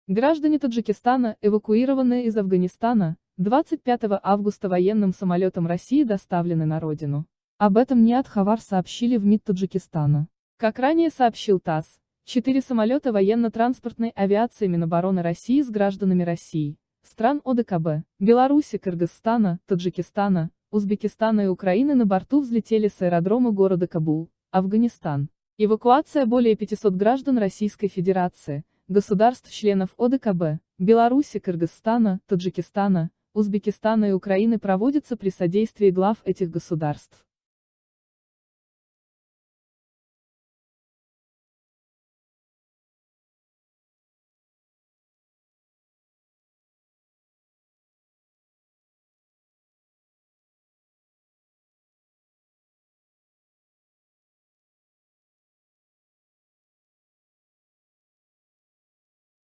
Граждане Таджикистана, эвакуированные из Афганистана, 25 августа военным самолетом России доставлены на родину. Об этом НИАТ Хабар сообщили в МИД Таджикистана. Как ранее сообщил ТАСС, 4 самолета военно-транспортной авиации Минобороны России с гражданами России, стран ОДКБ, Беларуси, Кыргызстана, Таджикистана, Узбекистана и Украины на борту взлетели с аэродрома города Кабул, Афганистан. Эвакуация более 500 граждан Российской Федерации, государств-членов ОДКБ, Беларуси, Кыргызстана, Таджикистана, Узбекистана и Украины проводится при содействии глав этих государств.